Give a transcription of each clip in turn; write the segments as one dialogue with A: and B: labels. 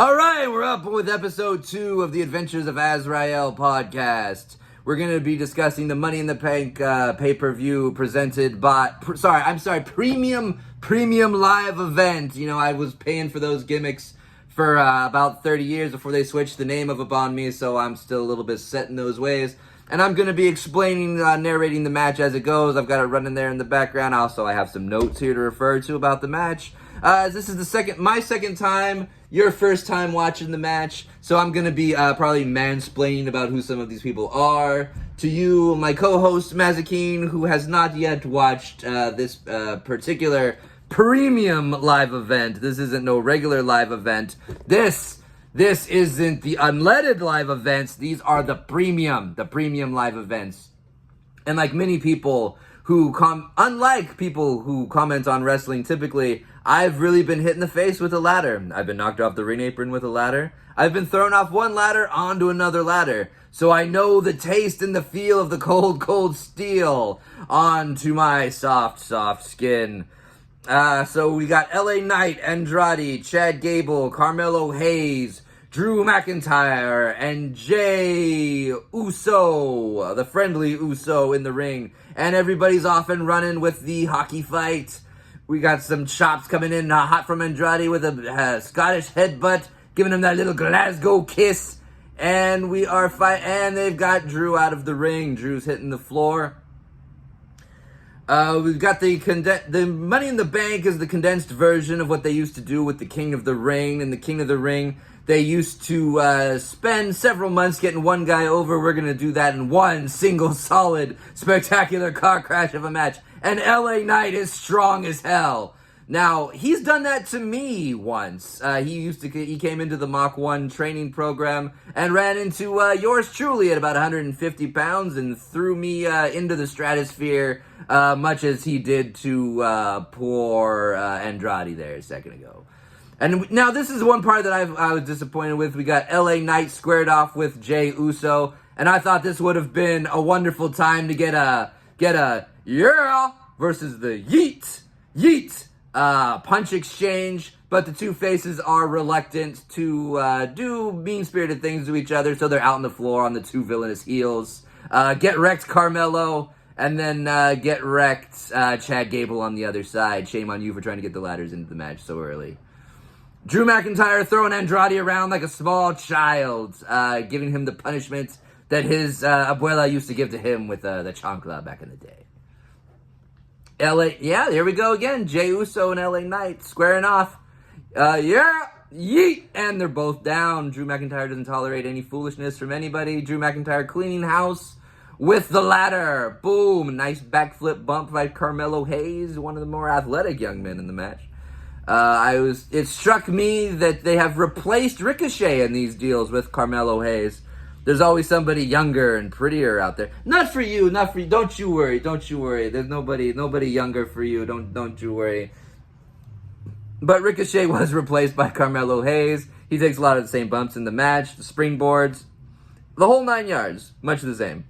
A: All right, we're up with episode 2 of the Adventures of Azrael podcast. We're going to be discussing the Money in the Bank pay-per-view presented by, premium live event. You know, I was paying for those gimmicks for about 30 years before they switched the name of upon me, so I'm still a little bit set in those ways. And I'm going to be explaining, narrating the match as it goes. I've got it running there in the background. Also, I have some notes here to refer to about the match. This is my second time, your first time watching the match, so I'm going to be probably mansplaining about who some of these people are to you, my co-host Mazakine, who has not yet watched this particular premium live event. This isn't no regular live event. This isn't the unleaded live events. These are the premium live events. And like many people who unlike people who comment on wrestling typically, I've really been hit in the face with a ladder. I've been knocked off the ring apron with a ladder. I've been thrown off one ladder onto another ladder. So I know the taste and the feel of the cold steel onto my soft skin. So we got LA Knight, Andrade, Chad Gable, Carmelo Hayes, Drew McIntyre, and Jey Uso, the friendly Uso in the ring. And everybody's off and running with the hockey fight. We got some chops coming in hot from Andrade with a Scottish headbutt, giving him that little Glasgow kiss. And we are and they've got Drew out of the ring. Drew's hitting the floor. We've got the Money in the Bank is the condensed version of what they used to do with the King of the Ring. And the King of the Ring, they used to spend several months getting one guy over. We're going to do that in one single solid spectacular car crash of a match. And LA Knight is strong as hell. Now, he's done that to me once. He came into the Mach 1 training program and ran into yours truly at about 150 pounds and threw me into the stratosphere, much as he did to poor Andrade there a second ago. And now this is one part that I was disappointed with. We got LA Knight squared off with Jey Uso, and I thought this would have been a wonderful time to get a yeah versus the yeet punch exchange, but the two faces are reluctant to do mean-spirited things to each other, so they're out on the floor on the two villainous heels. Get wrecked Carmelo, and then get wrecked Chad Gable on the other side. Shame on you for trying to get the ladders into the match so early. Drew McIntyre throwing Andrade around like a small child, giving him the punishment that his abuela used to give to him with the chancla back in the day. Here we go again. Jey Uso and LA Knight squaring off. Yeet! And they're both down. Drew McIntyre doesn't tolerate any foolishness from anybody. Drew McIntyre cleaning house with the ladder. Boom! Nice backflip bump by Carmelo Hayes, one of the more athletic young men in the match. It struck me that they have replaced Ricochet in these deals with Carmelo Hayes. There's always somebody younger and prettier out there. Not for you. Don't you worry. There's nobody younger for you. Don't you worry. But Ricochet was replaced by Carmelo Hayes. He takes a lot of the same bumps in the match, the springboards, the whole 9 yards, much the same.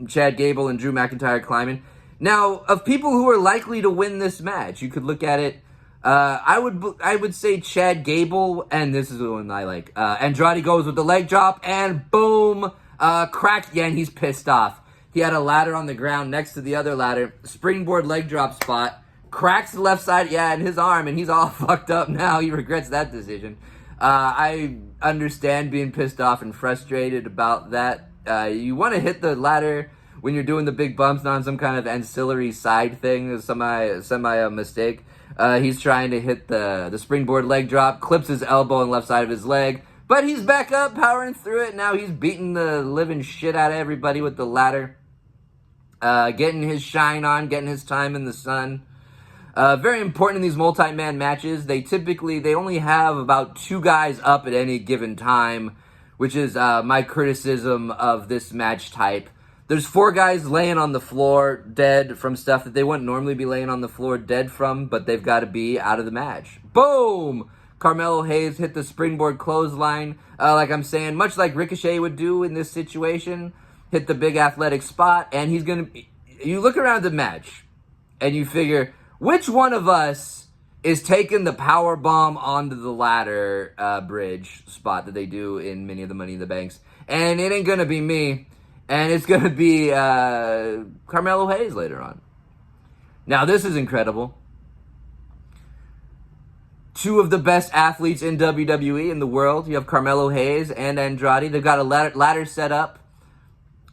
A: Chad Gable and Drew McIntyre climbing. Now, of people who are likely to win this match, you could look at it. I would say Chad Gable, and this is the one I like. Andrade goes with the leg drop, and boom, crack. Yeah, and he's pissed off. He had a ladder on the ground next to the other ladder, springboard leg drop spot, cracks the left side, in his arm, and he's all fucked up now. He regrets that decision. I understand being pissed off and frustrated about that. You want to hit the ladder when you're doing the big bumps, not on some kind of ancillary side thing, semi mistake. He's trying to hit the springboard leg drop, clips his elbow on the left side of his leg, but he's back up, powering through it. Now he's beating the living shit out of everybody with the ladder, getting his shine on, getting his time in the sun. Very important in these multi-man matches. They only have about 2 guys up at any given time, which is my criticism of this match type. There's 4 guys laying on the floor dead from stuff that they wouldn't normally be laying on the floor dead from, but they've got to be out of the match. Boom! Carmelo Hayes hit the springboard clothesline, like I'm saying, much like Ricochet would do in this situation. Hit the big athletic spot, and you look around the match, and you figure, which one of us is taking the power bomb onto the ladder bridge spot that they do in many of the Money in the Banks. And it ain't going to be me. And it's going to be Carmelo Hayes later on. Now, this is incredible. Two of the best athletes in WWE in the world. You have Carmelo Hayes and Andrade. They've got a ladder set up.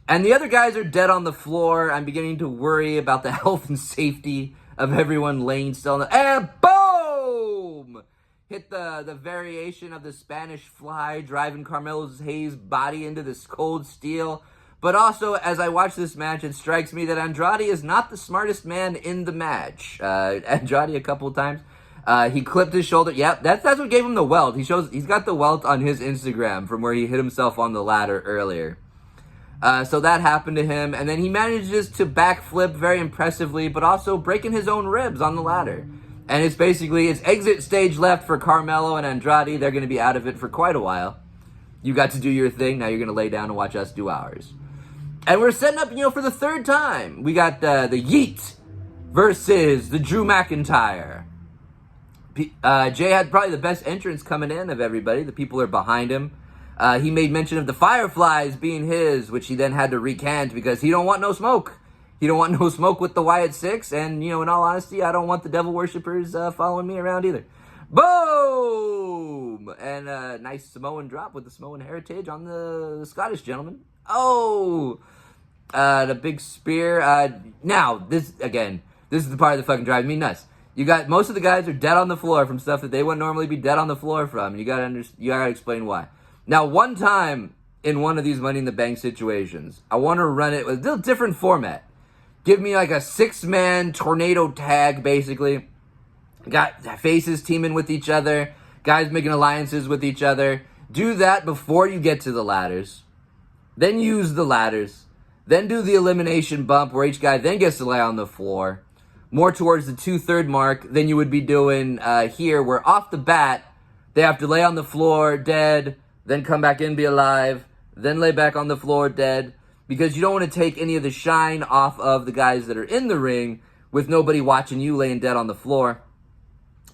A: And the other guys are dead on the floor. I'm beginning to worry about the health and safety of everyone laying still. And boom! Hit the variation of the Spanish Fly, driving Carmelo Hayes' body into this cold steel. But also, as I watch this match, it strikes me that Andrade is not the smartest man in the match. Andrade a couple of times. He clipped his shoulder. Yep, that's what gave him the welt. He's got the welt on his Instagram from where he hit himself on the ladder earlier. So that happened to him, and then he manages to backflip very impressively, but also breaking his own ribs on the ladder. And it's exit stage left for Carmelo and Andrade. They're going to be out of it for quite a while. You got to do your thing. Now you're going to lay down and watch us do ours. And we're setting up, for the third time. We got the Yeet versus the Drew McIntyre. Jay had probably the best entrance coming in of everybody. The people are behind him. He made mention of the Fireflies being his, which he then had to recant because he don't want no smoke. He don't want no smoke with the Wyatt Six. And, in all honesty, I don't want the devil worshippers following me around either. Boom! And a nice Samoan drop with the Samoan heritage on the Scottish gentleman. Oh! The big spear. Now, this is the part that fucking drives me nuts. You got, most of the guys are dead on the floor from stuff that they wouldn't normally be dead on the floor from. And you gotta explain why. Now, one time in one of these Money in the Bank situations, I want to run it with a little different format. Give me like a 6-man tornado tag, basically. Got faces teaming with each other. Guys making alliances with each other. Do that before you get to the ladders. Then use the ladders. Then do the elimination bump where each guy then gets to lay on the floor. More towards the 2/3 mark than you would be doing here, where off the bat, they have to lay on the floor dead, then come back in, be alive, then lay back on the floor dead, because you don't want to take any of the shine off of the guys that are in the ring with nobody watching you laying dead on the floor.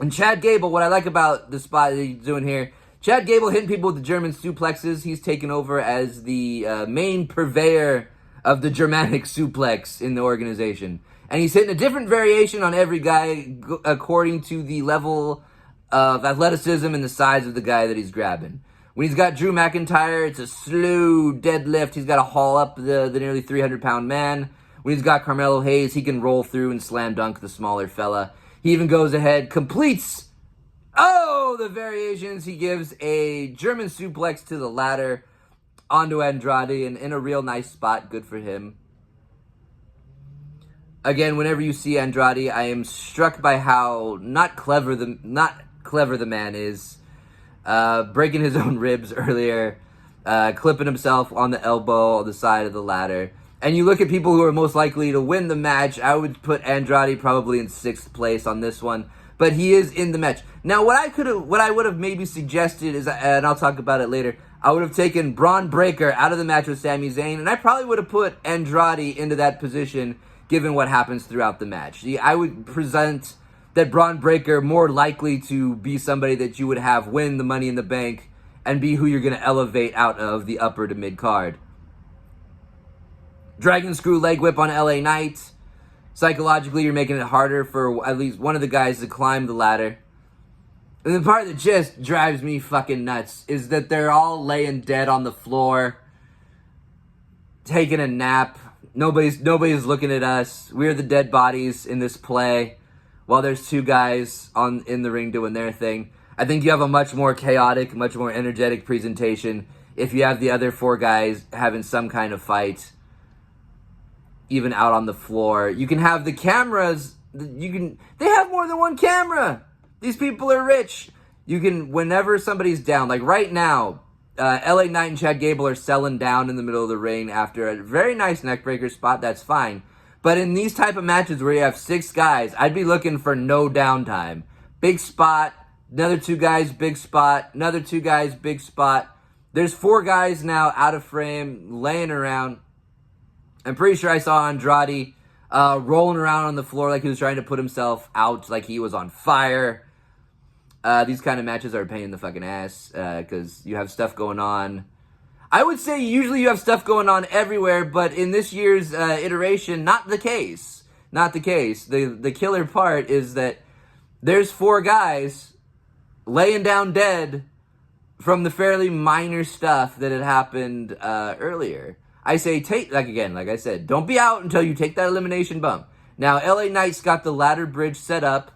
A: And Chad Gable, what I like about the spot that he's doing here, Chad Gable hitting people with the German suplexes. He's taken over as the main purveyor of the Germanic suplex in the organization. And he's hitting a different variation on every guy according to the level of athleticism and the size of the guy that he's grabbing. When he's got Drew McIntyre, it's a slow deadlift. He's got to haul up the nearly 300-pound man. When he's got Carmelo Hayes, he can roll through and slam dunk the smaller fella. He even goes ahead, completes, the variations. He gives a German suplex to the ladder onto Andrade, and in a real nice spot. Good for him. Again, whenever you see Andrade, I am struck by how not clever the man is. Breaking his own ribs earlier, clipping himself on the elbow on the side of the ladder. And you look at people who are most likely to win the match, I would put Andrade probably in 6th place on this one. But he is in the match. Now, what I would have maybe suggested is, and I'll talk about it later, I would have taken Braun Breaker out of the match with Sami Zayn, and I probably would have put Andrade into that position given what happens throughout the match. I would present that Braun Breaker more likely to be somebody that you would have win the Money in the Bank and be who you're going to elevate out of the upper to mid card. Dragon Screw Leg Whip on LA Knight. Psychologically, you're making it harder for at least one of the guys to climb the ladder. And the part that just drives me fucking nuts is that they're all laying dead on the floor, taking a nap. Nobody's looking at us. We're the dead bodies in this play, while there's 2 guys in the ring doing their thing. I think you have a much more chaotic, much more energetic presentation if you have the other 4 guys having some kind of fight, even out on the floor. You can have the cameras. They have more than one camera. These people are rich. You can, whenever somebody's down, like right now, LA Knight and Chad Gable are selling down in the middle of the ring after a very nice neckbreaker spot. That's fine. But in these type of matches where you have 6 guys, I'd be looking for no downtime. Big spot, another 2 guys, big spot, another 2 guys, big spot. There's 4 guys now out of frame, laying around. I'm pretty sure I saw Andrade rolling around on the floor like he was trying to put himself out, like he was on fire. These kind of matches are a pain in the fucking ass because you have stuff going on. I would say usually you have stuff going on everywhere, but in this year's iteration, not the case. Not the case. The killer part is that there's 4 guys laying down dead from the fairly minor stuff that had happened earlier. I say take, like I said, don't be out until you take that elimination bump. Now, LA Knight's got the ladder bridge set up,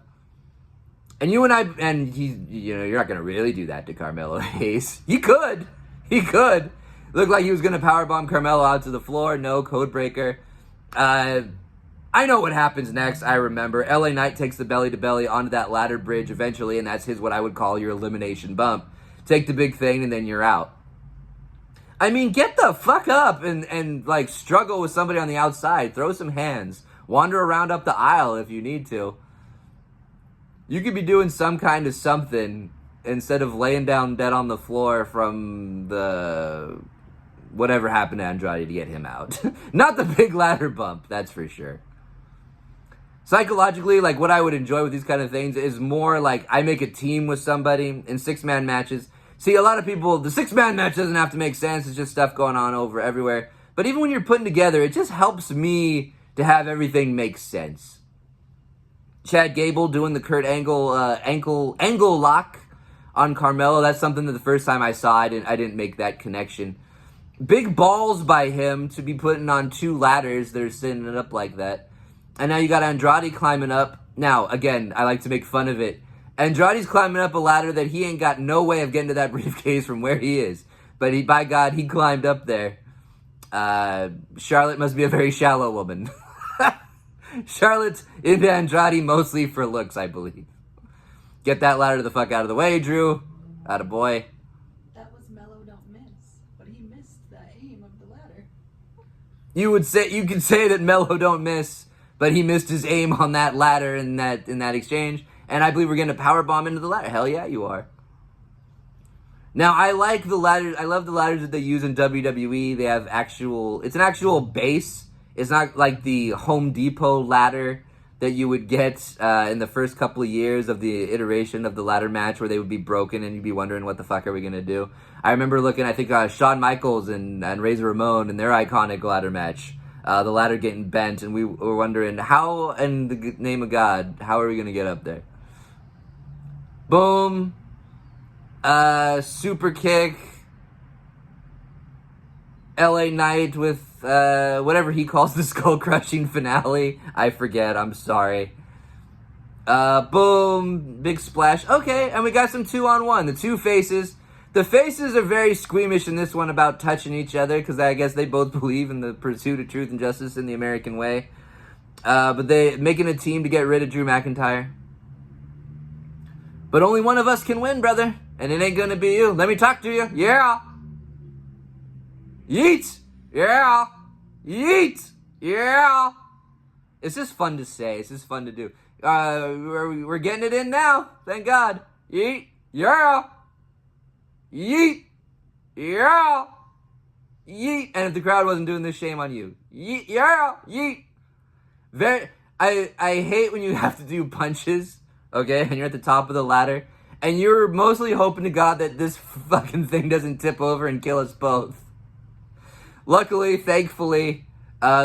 A: and you're not going to really do that to Carmelo Hayes. He could. Looked like he was going to powerbomb Carmelo out to the floor. No, code breaker. I know what happens next. I remember. LA Knight takes the belly-to-belly onto that ladder bridge eventually, and that's what I would call your elimination bump. Take the big thing, and then you're out. I mean, get the fuck up and like, struggle with somebody on the outside. Throw some hands. Wander around up the aisle if you need to. You could be doing some kind of something instead of laying down dead on the floor from the whatever happened to Andrade to get him out. Not the big ladder bump, that's for sure. Psychologically, like, what I would enjoy with these kind of things is more like I make a team with somebody in 6-man matches. See, a lot of people, the 6-man match doesn't have to make sense. It's just stuff going on over everywhere. But even when you're putting together, it just helps me to have everything make sense. Chad Gable doing the Kurt Angle angle lock on Carmelo. That's something that the first time I saw, I didn't make that connection. Big balls by him to be putting on 2 ladders that are sitting it up like that. And now you got Andrade climbing up. Now, again, I like to make fun of it. Andrade's climbing up a ladder that he ain't got no way of getting to that briefcase from where he is. But by God, he climbed up there. Charlotte must be a very shallow woman. Charlotte's into Andrade mostly for looks, I believe. Get that ladder the fuck out of the way, Drew. Atta boy.
B: That was Mello don't miss, but he missed the aim of the ladder.
A: You could say that Mello don't miss, but he missed his aim on that ladder in that exchange. And I believe we're getting a power bomb into the ladder. Hell yeah, you are. Now, I like the ladders. I love the ladders that they use in WWE. They have it's an actual base. It's not like the Home Depot ladder that you would get in the first couple of years of the iteration of the ladder match where they would be broken and you'd be wondering what the fuck are we going to do. I remember looking, I think, Shawn Michaels and Razor Ramon in their iconic ladder match. The ladder getting bent, and we were wondering how, in the name of God, how are we going to get up there? Boom. Super kick. LA Knight with whatever he calls the skull-crushing finale. I forget, I'm sorry. Boom. Big splash. Okay, and we got some 2-on-1. The 2 faces. The faces are very squeamish in this one about touching each other, because I guess they both believe in the pursuit of truth and justice in the American way. But they making a team to get rid of Drew McIntyre. But only one of us can win, brother. And it ain't gonna be you. Let me talk to you. Yeah. Yeet. Yeah. Yeet. Yeah. It's just fun to say. It's just fun to do. We're getting it in now. Thank God. Yeet. Yeah. Yeet. Yeah. Yeet. And if the crowd wasn't doing this, shame on you. Yeet. Yeah. Yeet. I hate when you have to do punches, okay, and you're at the top of the ladder, and you're mostly hoping to God that this fucking thing doesn't tip over and kill us both. Luckily, thankfully,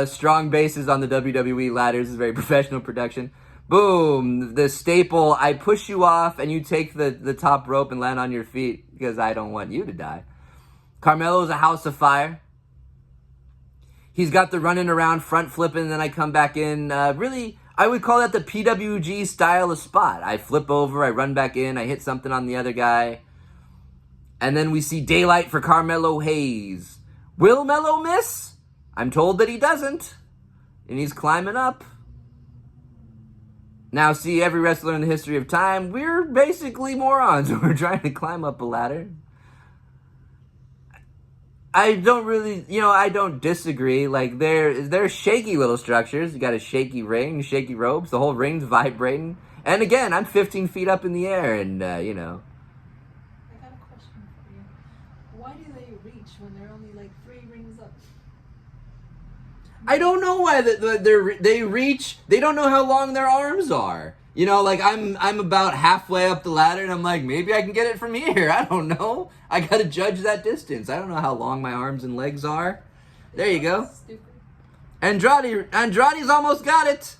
A: strong bases on the WWE ladders is very professional production. Boom, the staple, I push you off and you take the top rope and land on your feet because I don't want you to die. Carmelo's a house of fire. He's got the running around, front flipping, and then I come back in. Really, I would call that the PWG style of spot. I flip over, I run back in, I hit something on the other guy. And then we see daylight for Carmelo Hayes. Will Melo miss? I'm told that he doesn't. And he's climbing up. Now, see, every wrestler in the history of time, we're basically morons. We're trying to climb up a ladder. I don't really, I don't disagree. Like, they're shaky little structures. You got a shaky ring, shaky ropes. The whole ring's vibrating. And again, I'm 15 feet up in the air, and,
B: I got a question for you. Why do they reach when they're only, 3 rings up?
A: I don't know why they reach. They don't know how long their arms are. You know, like I'm about halfway up the ladder, and I'm like, maybe I can get it from here. I don't know. I gotta judge that distance. I don't know how long my arms and legs are. There you go.
B: Stupid.
A: Andrade's almost got it.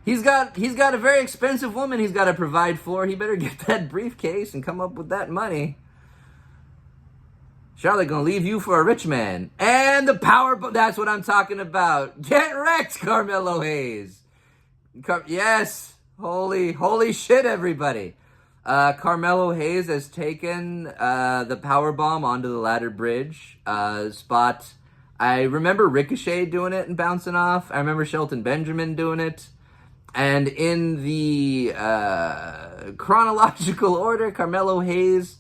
A: He's got a very expensive woman he's got to provide for. He better get that briefcase and come up with that money. Charlotte gonna leave you for a rich man. And the power, that's what I'm talking about. Get wrecked, Carmelo Hayes. Yes. Holy shit, everybody. Carmelo Hayes has taken the power bomb onto the ladder bridge spot. I remember Ricochet doing it and bouncing off. I remember Shelton Benjamin doing it. And in the chronological order, Carmelo Hayes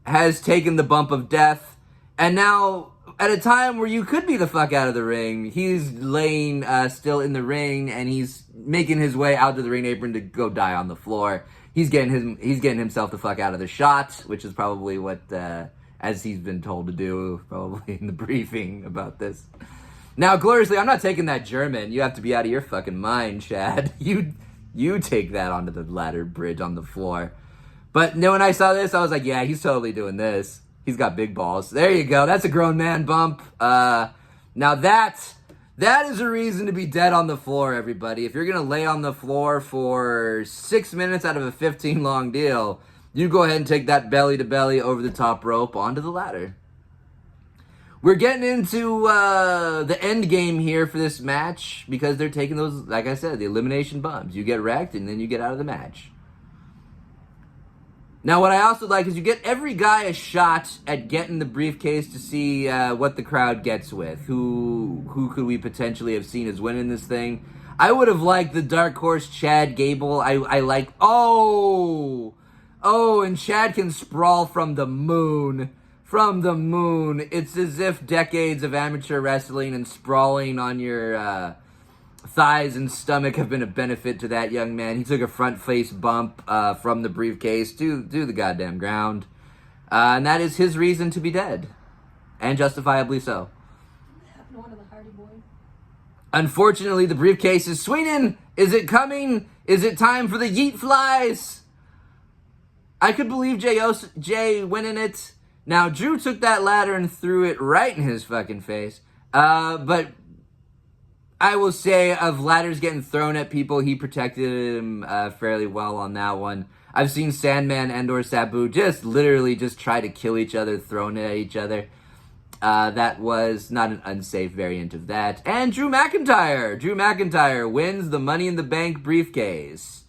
A: has taken the bump of death. And now, at a time where you could be the fuck out of the ring, he's laying still in the ring, and he's making his way out to the ring apron to go die on the floor. He's getting himself the fuck out of the shot, which is probably what, as he's been told to do, probably in the briefing about this. Now, gloriously, I'm not taking that German. You have to be out of your fucking mind, Chad. You take that onto the ladder bridge on the floor. But when I saw this, I was like, yeah, he's totally doing this. He's got big balls. There you go. That's a grown man bump. Now that is a reason to be dead on the floor, everybody. If you're going to lay on the floor for 6 minutes out of a 15 long deal, you go ahead and take that belly to belly over the top rope onto the ladder. We're getting into the end game here for this match because they're taking those, like I said, the elimination bumps. You get wrecked and then you get out of the match. Now, what I also like is you get every guy a shot at getting the briefcase to see what the crowd gets with. Who could we potentially have seen as winning this thing? I would have liked the Dark Horse Chad Gable. I like, and Chad can sprawl from the moon. From the moon. It's as if decades of amateur wrestling and sprawling on your thighs and stomach have been a benefit to that young man. He took a front face bump from the briefcase to the goddamn ground. And that is his reason to be dead. And justifiably so.
B: What happened to one of the Hardy Boys?
A: Unfortunately, the briefcase is swinging. Is it coming? Is it time for the yeet flies? I could believe Jay winning it. Now, Drew took that ladder and threw it right in his fucking face. But I will say, of ladders getting thrown at people, he protected him fairly well on that one. I've seen Sandman and/or Sabu literally try to kill each other, throwing it at each other. That was not an unsafe variant of that. And Drew McIntyre wins the Money in the Bank briefcase.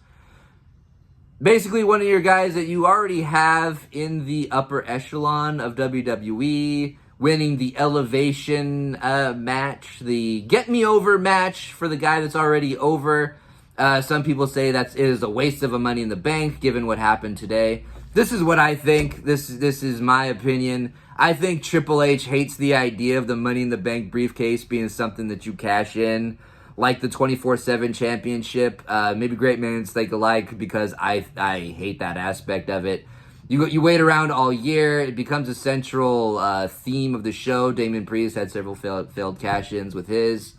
A: Basically, one of your guys that you already have in the upper echelon of WWE, winning the Elevation match, the Get Me Over match for the guy that's already over. Some people say that is a waste of a Money in the Bank, given what happened today. This is what I think. This is my opinion. I think Triple H hates the idea of the Money in the Bank briefcase being something that you cash in, like the 24/7 championship. Maybe great minutes think alike, because I hate that aspect of it. You wait around all year. It becomes a central theme of the show. Damian Priest had several failed cash-ins with his.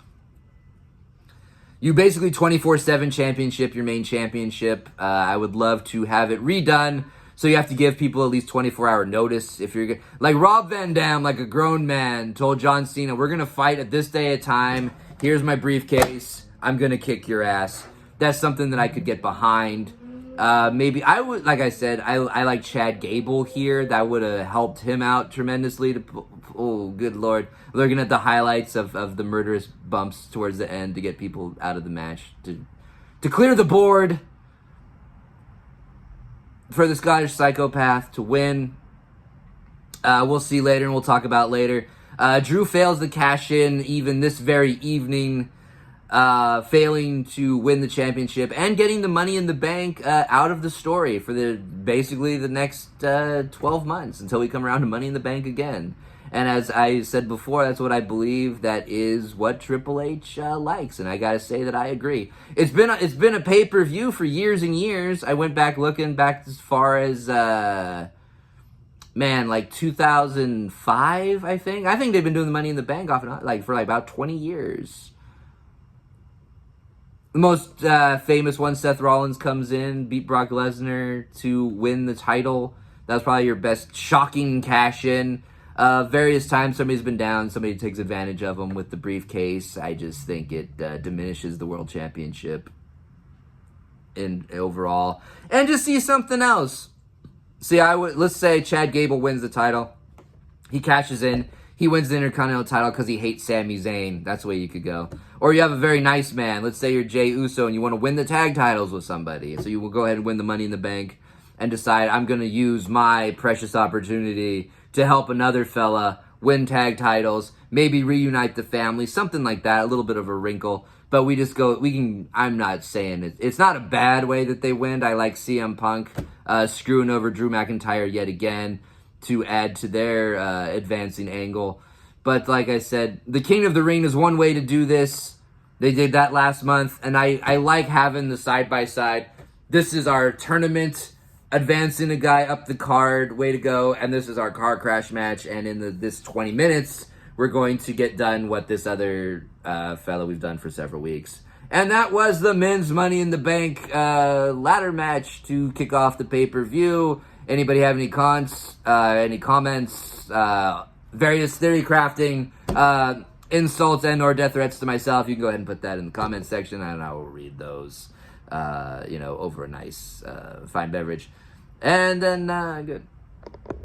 A: You basically 24/7 championship, your main championship. I would love to have it redone, so you have to give people at least 24-hour notice. If you're like Rob Van Dam, like a grown man, told John Cena, "We're gonna fight at this day at time. Here's my briefcase. I'm going to kick your ass." That's something that I could get behind. Maybe I would, like I said, I like Chad Gable here. That would have helped him out tremendously. Oh, good Lord. Looking at the highlights of the murderous bumps towards the end to get people out of the match. To clear the board for the Scottish Psychopath to win. We'll see later, and we'll talk about later. Drew fails to cash in even this very evening, failing to win the championship and getting the Money in the Bank out of the story for basically the next 12 months until we come around to Money in the Bank again. And as I said before, that's what I believe that is what Triple H likes, and I gotta say that I agree. It's been a pay-per-view for years and years. I went back looking back as far as like 2005, I think. I think they've been doing the Money in the Bank off and on, for about 20 years. The most famous one, Seth Rollins comes in, beat Brock Lesnar to win the title. That's probably your best shocking cash-in. Various times somebody's been down, somebody takes advantage of them with the briefcase. I just think it diminishes the World Championship in overall. And just see something else. See, let's say Chad Gable wins the title. He cashes in. He wins the Intercontinental title because he hates Sami Zayn. That's the way you could go. Or you have a very nice man. Let's say you're Jey Uso and you want to win the tag titles with somebody. So you will go ahead and win the Money in the Bank and decide, I'm going to use my precious opportunity to help another fella win tag titles, maybe reunite the family, something like that, a little bit of a wrinkle. But I'm not saying it. It's not a bad way that they win. I like CM Punk screwing over Drew McIntyre yet again to add to their advancing angle. But like I said, the King of the Ring is one way to do this. They did that last month, and I like having the side-by-side. This is our tournament, advancing a guy up the card, way to go, and this is our car crash match, and in this 20 minutes, we're going to get done what this other fella we've done for several weeks. And that was the men's Money in the Bank ladder match to kick off the pay-per-view. Anybody have any any comments, various theory crafting, insults and or death threats to myself? You can go ahead and put that in the comments section, and I will read those, over a nice, fine beverage. And then, good.